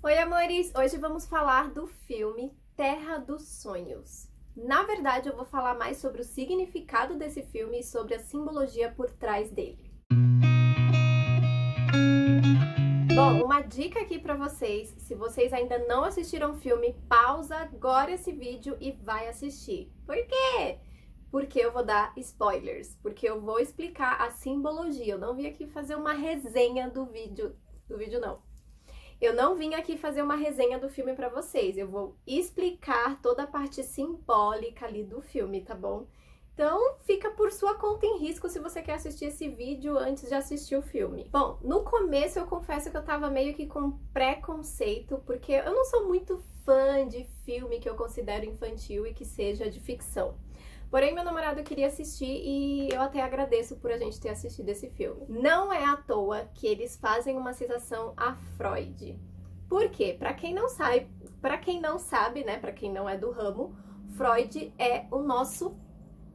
Oi, amores! Hoje vamos falar do filme Terra dos Sonhos. Na verdade, eu vou falar mais sobre o significado desse filme e sobre a simbologia por trás dele. Bom, uma dica aqui pra vocês, se vocês ainda não assistiram o filme, pausa agora esse vídeo e vai assistir. Por quê? Porque eu vou dar spoilers, porque eu vou explicar a simbologia. Eu não vim aqui fazer uma resenha do vídeo não. Eu não vim aqui fazer uma resenha do filme pra vocês, eu vou explicar toda a parte simbólica ali do filme, tá bom? Então, fica por sua conta em risco se você quer assistir esse vídeo antes de assistir o filme. Bom, no começo eu confesso que eu tava meio que com preconceito, porque eu não sou muito fã de filme que eu considero infantil e que seja de ficção. Porém, meu namorado queria assistir e eu até agradeço por a gente ter assistido esse filme. Não é à toa que eles fazem uma citação a Freud. Por quê? Para quem não sabe, né, para quem não é do ramo, Freud é o nosso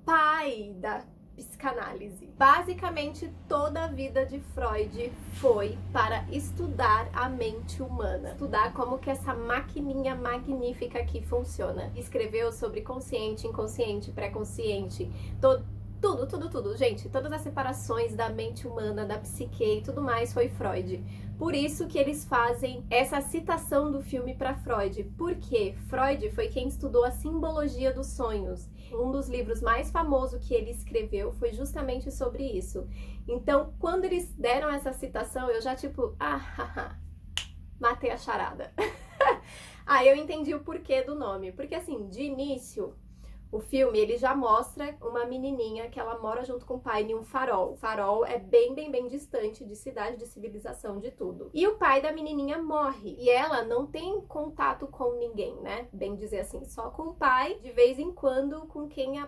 pai da psicanálise. Basicamente, toda a vida de Freud foi para estudar a mente humana, estudar como que essa maquininha magnífica aqui funciona. Escreveu sobre consciente, inconsciente, pré-consciente, tudo, gente, todas as separações da mente humana, da psique e tudo mais foi Freud. Por isso que eles fazem essa citação do filme para Freud, porque Freud foi quem estudou a simbologia dos sonhos. Um dos livros mais famosos que ele escreveu foi justamente sobre isso. Então, quando eles deram essa citação, eu já matei a charada. Aí eu entendi o porquê do nome, porque assim, de início, o filme, ele já mostra uma menininha que ela mora junto com o pai em um farol. O farol é bem distante de cidade, de civilização, de tudo. E o pai da menininha morre. E ela não tem contato com ninguém, né? Bem dizer assim, só com o pai, de vez em quando com quem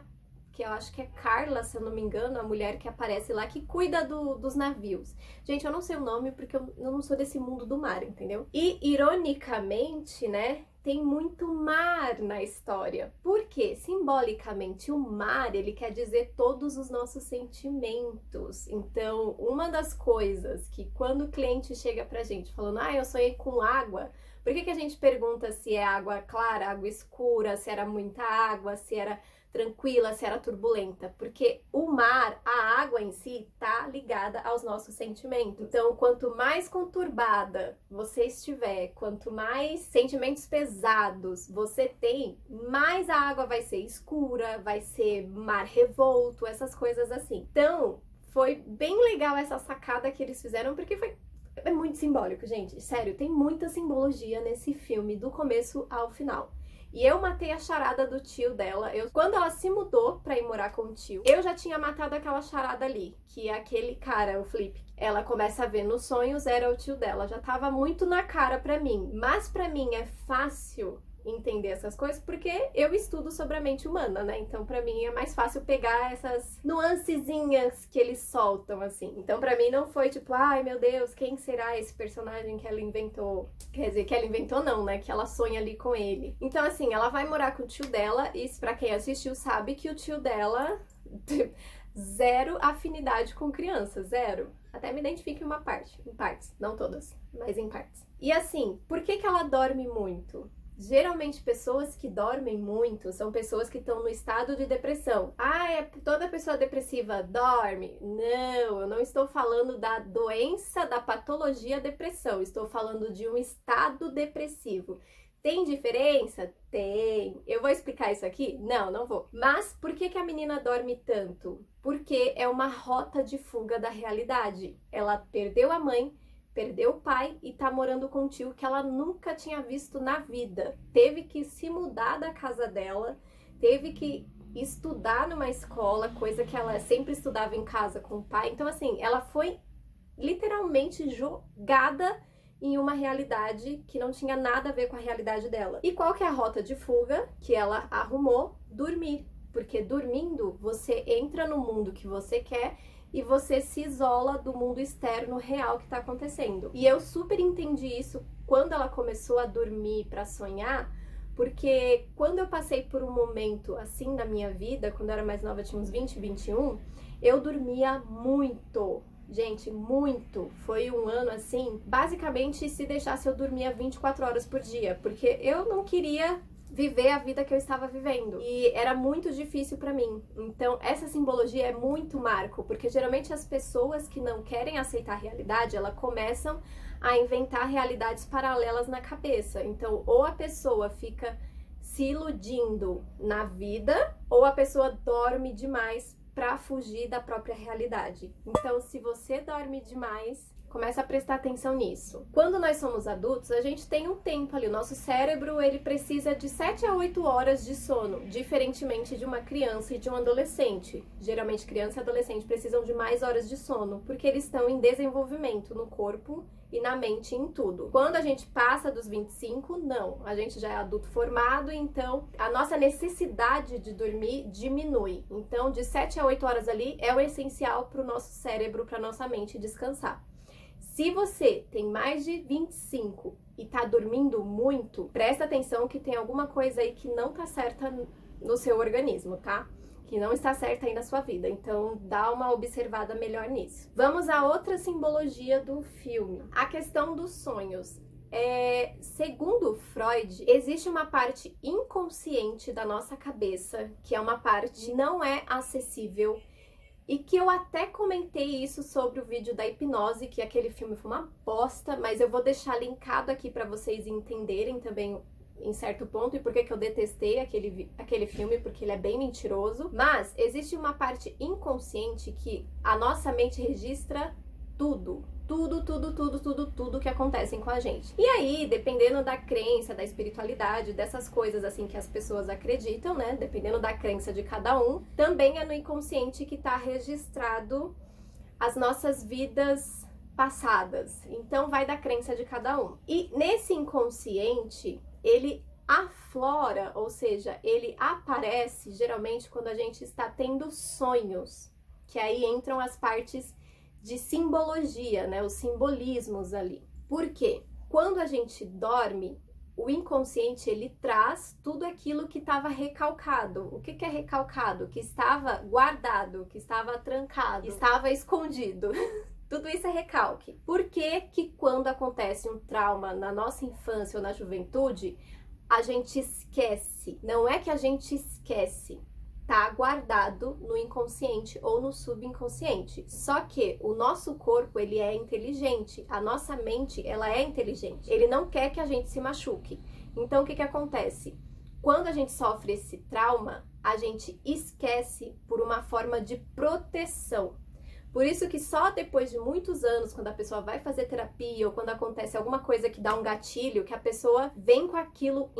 que eu acho que é Carla, se eu não me engano, a mulher que aparece lá, que cuida dos navios. Gente, eu não sei o nome porque eu não sou desse mundo do mar, entendeu? E, ironicamente, né, tem muito mar na história. Por quê? Simbolicamente, o mar, ele quer dizer todos os nossos sentimentos. Então, uma das coisas que quando o cliente chega pra gente falando, eu sonhei com água, por que a gente pergunta se é água clara, água escura, se era muita água, se era tranquila, se era turbulenta? Porque o mar, a água em si, tá ligada aos nossos sentimentos. Então, quanto mais conturbada você estiver, quanto mais sentimentos pesados você tem, mais a água vai ser escura, vai ser mar revolto, essas coisas assim. Então, foi bem legal essa sacada que eles fizeram, porque é muito simbólico, gente. Sério, tem muita simbologia nesse filme, do começo ao final. E eu matei a charada do tio dela. Quando ela se mudou pra ir morar com o tio, eu já tinha matado aquela charada ali, que é aquele cara, o Flip. Ela começa a ver nos sonhos, era o tio dela. Já tava muito na cara pra mim. Mas pra mim é fácil entender essas coisas porque eu estudo sobre a mente humana, né? Então pra mim é mais fácil pegar essas nuancezinhas que eles soltam, assim. Então pra mim não foi tipo, ai meu Deus, quem será esse personagem que ela inventou? Quer dizer, que ela inventou não, né? Que ela sonha ali com ele. Então assim, ela vai morar com o tio dela e pra quem assistiu sabe que o tio dela zero afinidade com criança, zero. Até me identifico em partes, não todas, mas em partes. E assim, por que ela dorme muito? Geralmente, pessoas que dormem muito são pessoas que estão no estado de depressão. Toda pessoa depressiva dorme? Não, eu não estou falando da doença, da patologia depressão. Estou falando de um estado depressivo. Tem diferença? Tem. Eu vou explicar isso aqui? Não vou. Mas por que a menina dorme tanto? Porque é uma rota de fuga da realidade. Ela perdeu a mãe, perdeu o pai e tá morando com um tio que ela nunca tinha visto na vida. Teve que se mudar da casa dela, teve que estudar numa escola, coisa que ela sempre estudava em casa com o pai. Então, assim, ela foi literalmente jogada em uma realidade que não tinha nada a ver com a realidade dela. E qual que é a rota de fuga que ela arrumou? Dormir. Porque dormindo, você entra no mundo que você quer e você se isola do mundo externo real que tá acontecendo. E eu super entendi isso quando ela começou a dormir para sonhar, porque quando eu passei por um momento assim na minha vida, quando eu era mais nova, tinha uns 20, 21, eu dormia muito, Gente, muito. Foi um ano assim, basicamente se deixasse eu dormia 24 horas por dia, porque eu não queria viver a vida que eu estava vivendo. E era muito difícil pra mim. Então, essa simbologia é muito marco, porque geralmente as pessoas que não querem aceitar a realidade, elas começam a inventar realidades paralelas na cabeça. Então, ou a pessoa fica se iludindo na vida, ou a pessoa dorme demais para fugir da própria realidade. Então, se você dorme demais, começa a prestar atenção nisso. Quando nós somos adultos, a gente tem um tempo ali. O nosso cérebro, ele precisa de 7 a 8 horas de sono, diferentemente de uma criança e de um adolescente. Geralmente, criança e adolescente precisam de mais horas de sono, porque eles estão em desenvolvimento no corpo e na mente, em tudo. Quando a gente passa dos 25, não. A gente já é adulto formado, então a nossa necessidade de dormir diminui. Então, de 7 a 8 horas ali é o essencial para o nosso cérebro, para nossa mente descansar. Se você tem mais de 25 e tá dormindo muito, presta atenção que tem alguma coisa aí que não tá certa no seu organismo, tá? Que não está certa aí na sua vida. Então, dá uma observada melhor nisso. Vamos a outra simbologia do filme. A questão dos sonhos. Segundo Freud, existe uma parte inconsciente da nossa cabeça, que é uma parte não é acessível, e que eu até comentei isso sobre o vídeo da hipnose, que aquele filme foi uma bosta, mas eu vou deixar linkado aqui para vocês entenderem também em certo ponto e por que eu detestei aquele filme, porque ele é bem mentiroso. Mas existe uma parte inconsciente que a nossa mente registra tudo que acontecem com a gente. E aí, dependendo da crença, da espiritualidade, dessas coisas assim que as pessoas acreditam, né? Dependendo da crença de cada um, também é no inconsciente que tá registrado as nossas vidas passadas. Então vai da crença de cada um. E nesse inconsciente, ele aflora, ou seja, ele aparece geralmente quando a gente está tendo sonhos, que aí entram as partes de simbologia, né? Os simbolismos ali. Por quê? Quando a gente dorme, o inconsciente ele traz tudo aquilo que estava recalcado. O que é recalcado? Que estava guardado, que estava trancado, estava escondido. Tudo isso é recalque. Por que que quando acontece um trauma na nossa infância ou na juventude, a gente esquece? Não é que a gente esquece. Tá guardado no inconsciente ou no subconsciente. Só que o nosso corpo, ele é inteligente. A nossa mente, ela é inteligente. Ele não quer que a gente se machuque. Então, o que que acontece? Quando a gente sofre esse trauma, a gente esquece por uma forma de proteção. Por isso que só depois de muitos anos, quando a pessoa vai fazer terapia ou quando acontece alguma coisa que dá um gatilho, que a pessoa vem com aquilo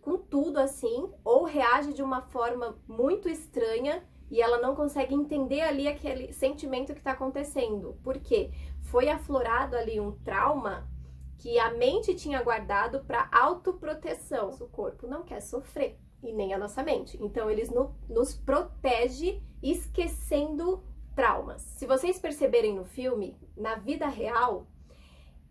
com tudo assim, ou reage de uma forma muito estranha e ela não consegue entender ali aquele sentimento que está acontecendo. Por quê? Foi aflorado ali um trauma que a mente tinha guardado para autoproteção. O corpo não quer sofrer e nem a nossa mente. Então, eles nos protege esquecendo traumas. Se vocês perceberem no filme, na vida real,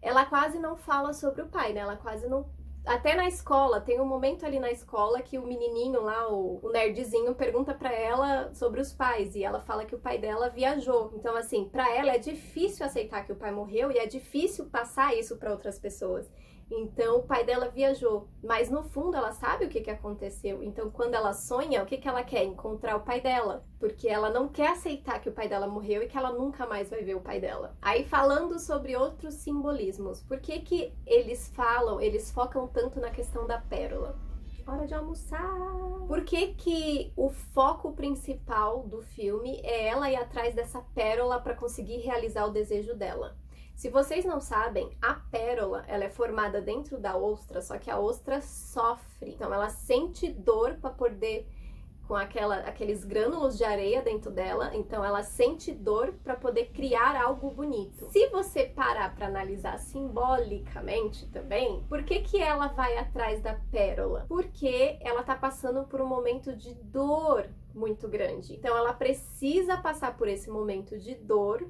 ela quase não fala sobre o pai, né? Ela quase não... Até na escola, tem um momento ali na escola que o menininho lá, o nerdzinho, pergunta pra ela sobre os pais e ela fala que o pai dela viajou. Então, assim, pra ela é difícil aceitar que o pai morreu e é difícil passar isso pra outras pessoas. Então, o pai dela viajou, mas no fundo ela sabe o que aconteceu. Então, quando ela sonha, o que ela quer? Encontrar o pai dela, porque ela não quer aceitar que o pai dela morreu e que ela nunca mais vai ver o pai dela. Aí, falando sobre outros simbolismos, por que que eles focam tanto na questão da pérola? Hora de almoçar! Por que que o foco principal do filme é ela ir atrás dessa pérola para conseguir realizar o desejo dela? Se vocês não sabem, a pérola, ela é formada dentro da ostra, só que a ostra sofre. Então, ela sente dor para poder, com aqueles grânulos de areia dentro dela, então ela sente dor para poder criar algo bonito. Se você parar para analisar simbolicamente também, por que que ela vai atrás da pérola? Porque ela tá passando por um momento de dor muito grande. Então, ela precisa passar por esse momento de dor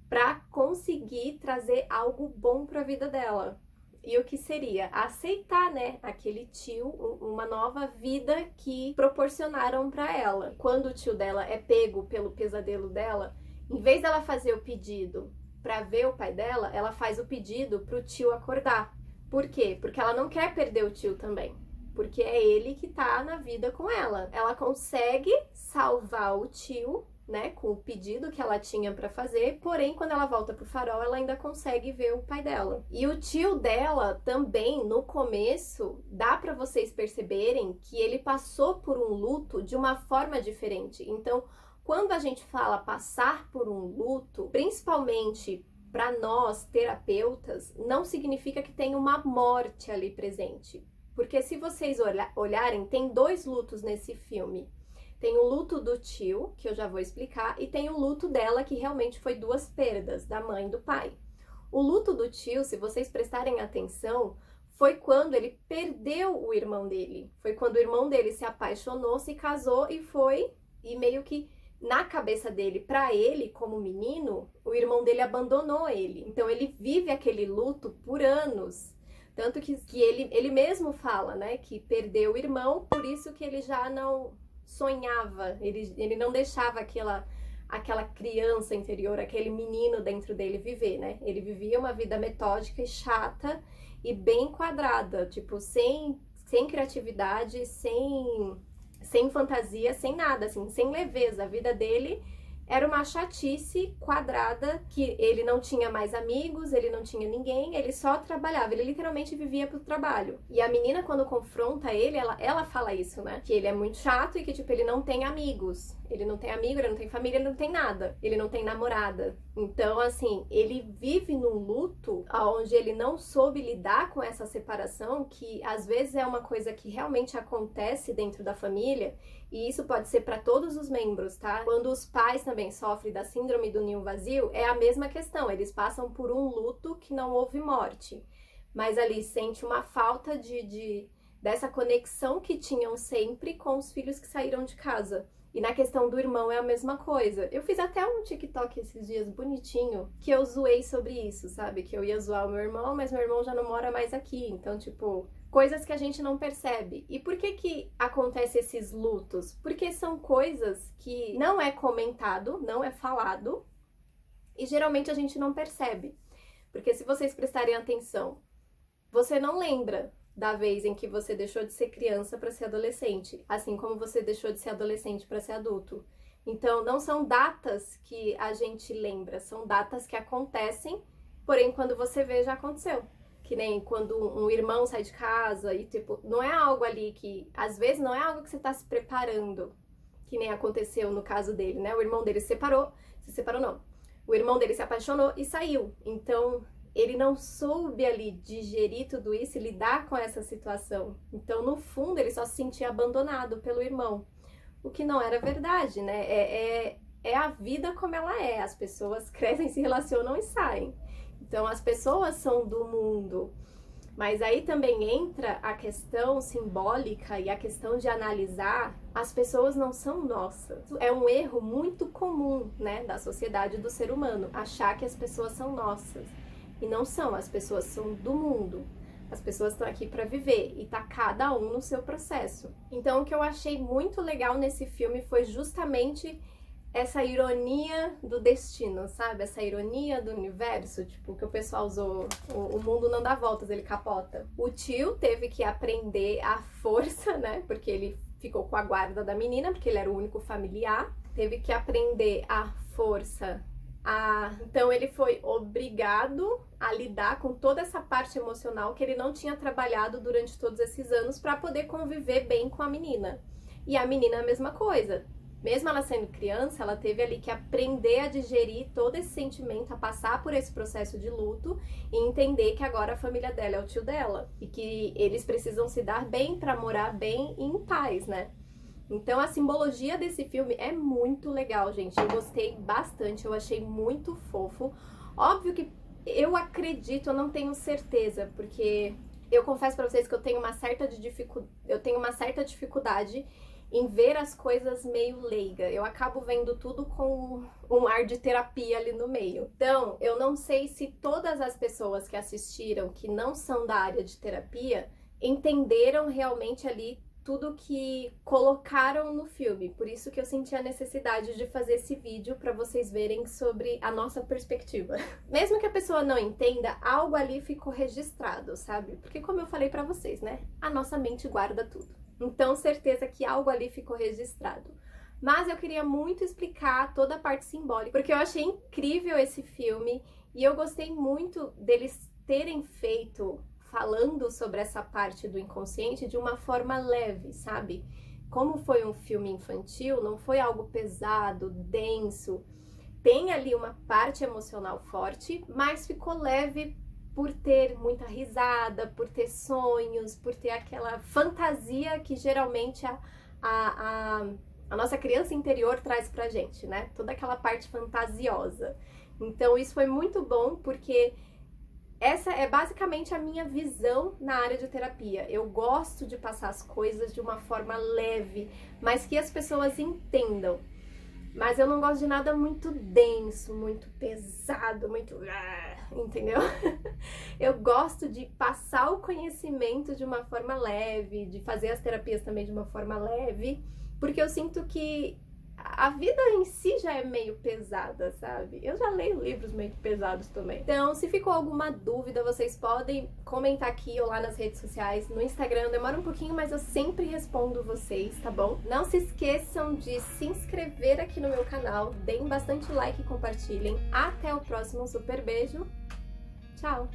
para conseguir trazer algo bom para a vida dela. E o que seria? Aceitar, né, aquele tio, uma nova vida que proporcionaram para ela. Quando o tio dela é pego pelo pesadelo dela, em vez dela fazer o pedido pra ver o pai dela, ela faz o pedido pro tio acordar. Por quê? Porque ela não quer perder o tio também. Porque é ele que tá na vida com ela. Ela consegue salvar o tio, né, com o pedido que ela tinha pra fazer, porém, quando ela volta pro farol, ela ainda consegue ver o pai dela. E o tio dela também, no começo, dá pra vocês perceberem que ele passou por um luto de uma forma diferente. Então, quando a gente fala passar por um luto, principalmente para nós terapeutas, não significa que tem uma morte ali presente. Porque se vocês olharem, tem 2 lutos nesse filme. Tem o luto do tio, que eu já vou explicar, e tem o luto dela, que realmente foi 2 perdas, da mãe e do pai. O luto do tio, se vocês prestarem atenção, foi quando ele perdeu o irmão dele. Foi quando o irmão dele se apaixonou, se casou e meio que na cabeça dele, para ele, como menino, o irmão dele abandonou ele. Então ele vive aquele luto por anos. Tanto que ele mesmo fala, né, que perdeu o irmão, por isso que ele já não sonhava, ele não deixava aquela criança interior, aquele menino dentro dele viver, né? Ele vivia uma vida metódica e chata e bem quadrada, tipo, sem criatividade, sem fantasia, sem nada, assim, sem leveza. A vida dele era uma chatice quadrada, que ele não tinha mais amigos, ele não tinha ninguém, ele só trabalhava, ele literalmente vivia pro trabalho. E a menina, quando confronta ele, ela fala isso, né? Que ele é muito chato e que, tipo, ele não tem amigos. Ele não tem amigo, ele não tem família, ele não tem nada. Ele não tem namorada. Então, assim, ele vive num luto onde ele não soube lidar com essa separação, que às vezes é uma coisa que realmente acontece dentro da família, e isso pode ser para todos os membros, tá? Quando os pais também sofrem da síndrome do ninho vazio, é a mesma questão. Eles passam por um luto que não houve morte, mas ali sente uma falta dessa conexão que tinham sempre com os filhos que saíram de casa. E na questão do irmão é a mesma coisa. Eu fiz até um TikTok esses dias bonitinho, que eu zoei sobre isso, sabe? Que eu ia zoar o meu irmão, mas meu irmão já não mora mais aqui. Então, tipo, coisas que a gente não percebe. E por que acontece esses lutos? Porque são coisas que não é comentado, não é falado, e geralmente a gente não percebe. Porque se vocês prestarem atenção, você não lembra da vez em que você deixou de ser criança para ser adolescente, assim como você deixou de ser adolescente para ser adulto. Então, não são datas que a gente lembra, são datas que acontecem, porém, quando você vê, já aconteceu. Que nem quando um irmão sai de casa e, tipo, não é algo ali que, às vezes, não é algo que você tá se preparando, que nem aconteceu no caso dele, né? O irmão dele se separou não. O irmão dele se apaixonou e saiu. Então, ele não soube ali digerir tudo isso e lidar com essa situação. Então, no fundo, ele só se sentia abandonado pelo irmão. O que não era verdade, né? É a vida como ela é. As pessoas crescem, se relacionam e saem. Então, as pessoas são do mundo. Mas aí também entra a questão simbólica e a questão de analisar, as pessoas não são nossas. É um erro muito comum, né, da sociedade, do ser humano, achar que as pessoas são nossas. E não são, as pessoas são do mundo. As pessoas estão aqui para viver e tá cada um no seu processo. Então, o que eu achei muito legal nesse filme foi justamente essa ironia do destino, sabe? Essa ironia do universo, tipo, que o pessoal usou, o mundo não dá voltas, ele capota. O tio teve que aprender a força, né? Porque ele ficou com a guarda da menina, porque ele era o único familiar. Teve que aprender a força. Então ele foi obrigado a lidar com toda essa parte emocional que ele não tinha trabalhado durante todos esses anos para poder conviver bem com a menina. E a menina a mesma coisa. Mesmo ela sendo criança, ela teve ali que aprender a digerir todo esse sentimento, a passar por esse processo de luto e entender que agora a família dela é o tio dela e que eles precisam se dar bem para morar bem e em paz, né? Então a simbologia desse filme é muito legal, gente. Eu gostei bastante, eu achei muito fofo. Óbvio que eu acredito, eu não tenho certeza, porque eu confesso pra vocês que eu tenho uma certa dificuldade em ver as coisas meio leiga. Eu acabo vendo tudo com um ar de terapia ali no meio. Então, eu não sei se todas as pessoas que assistiram, que não são da área de terapia, entenderam realmente ali tudo que colocaram no filme. Por isso que eu senti a necessidade de fazer esse vídeo para vocês verem sobre a nossa perspectiva. Mesmo que a pessoa não entenda, algo ali ficou registrado, sabe? Porque como eu falei para vocês, né? A nossa mente guarda tudo. Então, certeza que algo ali ficou registrado. Mas eu queria muito explicar toda a parte simbólica, porque eu achei incrível esse filme e eu gostei muito deles terem feito falando sobre essa parte do inconsciente de uma forma leve, sabe? Como foi um filme infantil, não foi algo pesado, denso. Tem ali uma parte emocional forte, mas ficou leve por ter muita risada, por ter sonhos, por ter aquela fantasia que geralmente a nossa criança interior traz pra gente, né? Toda aquela parte fantasiosa. Então isso foi muito bom porque essa é basicamente a minha visão na área de terapia. Eu gosto de passar as coisas de uma forma leve, mas que as pessoas entendam. Mas eu não gosto de nada muito denso, muito pesado, muito... entendeu? Eu gosto de passar o conhecimento de uma forma leve, de fazer as terapias também de uma forma leve, porque eu sinto que a vida em si já é meio pesada, sabe? Eu já leio livros meio pesados também. Então, se ficou alguma dúvida, vocês podem comentar aqui ou lá nas redes sociais. No Instagram demora um pouquinho, mas eu sempre respondo vocês, tá bom? Não se esqueçam de se inscrever aqui no meu canal, deem bastante like e compartilhem. Até o próximo super beijo. Tchau!